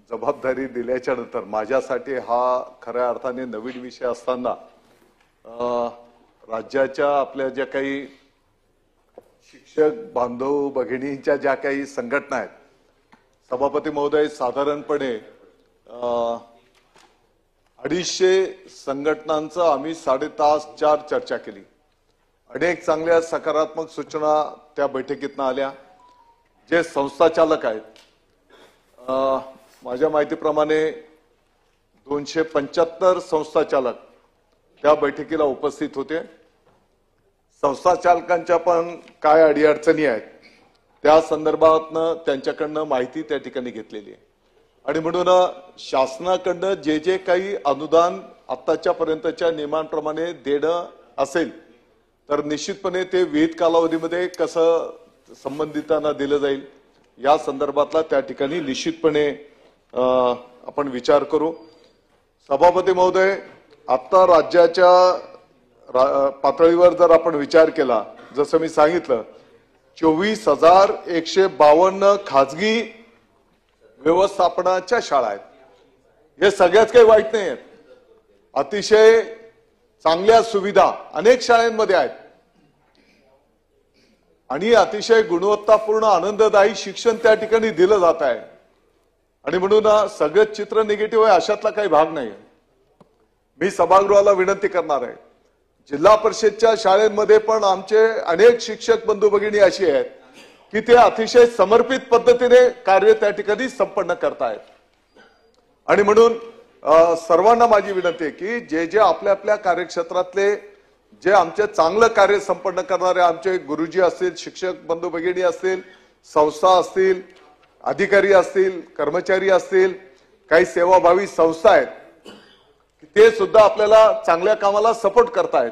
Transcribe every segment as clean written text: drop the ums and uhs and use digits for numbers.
जबाबदारी दिल्याच्या नंतर माझ्यासाठी हा खऱ्या अर्थाने नवीन विषय असताना राज्याच्या आपल्या ज्या काही शिक्षक बांधव भगिनींच्या ज्या काही संघटना आहेत, सभापती महोदय, साधारणपणे 250 संघटनांचं आम्ही 4.5 चर्चा केली। अनेक चांगल्या सकारात्मक सूचना त्या बैठकीतून आल्या। जे संस्थाचालक आहेत, माझ्या माहितीप्रमाणे 275 संस्थाचालक त्या बैठकीला उपस्थित होते। संस्थाचालकांच्या पण काय अडीअडचणी आहेत त्या संदर्भातनं त्यांच्याकडनं माहिती त्या ठिकाणी घेतलेली आहे आणि म्हणून शासनाकडनं जे जे काही अनुदान आताच्या पर्यंतच्या नियमांप्रमाणे देणं असेल तर निश्चितपणे ते विहित कालावधीमध्ये कसं संबंधितांना दिलं जाईल या संदर्भातला त्या ठिकाणी निश्चितपणे आपण विचार करू। सभापती महोदय, आता राज्याच्या पातळीवर जर आपण विचार केला, जसं मी सांगितलं 24,152 खाजगी व्यवस्थापनाच्या शाळा आहेत। हे सगळ्याच काही वाईट नाही आहेत, अतिशय चांगल्या सुविधा अनेक शाळांमध्ये आहेत आणि अतिशय गुणवत्तापूर्ण आनंददायी शिक्षण त्या ठिकाणी दिलं जात आहे आणि म्हणून सगळं चित्र निगेटिव्ह आहे अशातला काही भाग नाही। मी सभागृहाला विनंती करणार आहे, जिल्हा परिषदच्या शाळेमध्ये पण आमचे अनेक शिक्षक बंधू भगिनी अशी आहेत की ते अतिशय समर्पित पद्धतीने कार्य त्या ठिकाणी संपन्न करतायत आणि म्हणून सर्वांना माझी विनंती आहे की जे जे आपल्या आपल्या कार्यक्षेत्रातले जे आमचे चांगलं कार्य संपन्न करणारे आमचे गुरुजी असतील, शिक्षक बंधू भगिनी असतील, संस्था असतील, अधिकारी असतील, कर्मचारी असतील, काही सेवाभावी संस्था आहेत, ते सुद्धा आपल्याला चांगल्या कामाला सपोर्ट करतायत।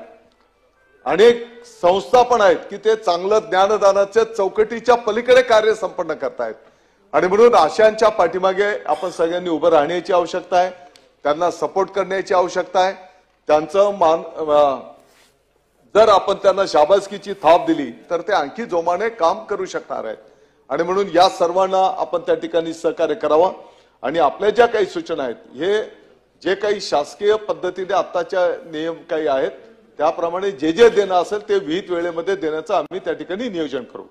अनेक संस्था पण आहेत की ते चांगलं ज्ञानदानाच्या चौकटीच्या पलीकडे कार्य संपन्न करतायत आणि म्हणून अशांच्या पाठीमागे आपण सगळ्यांनी उभं राहण्याची आवश्यकता आहे, त्यांना सपोर्ट करण्याची आवश्यकता आहे। त्यांचं जर आपण त्यांना शाबासकीची थाप दिली तर ते आणखी जोमाने काम करू शकणार आहेत आणि म्हणून या सर्वांना आपण त्या ठिकाणी सहकार्य करावं आणि आपल्या ज्या काही सूचना आहेत, हे जे काही शासकीय पद्धतीने आताच्या नियम काही आहेत त्याप्रमाणे जे जे देणं असेल ते विहित वेळेमध्ये देण्याचं आम्ही त्या ठिकाणी नियोजन करू।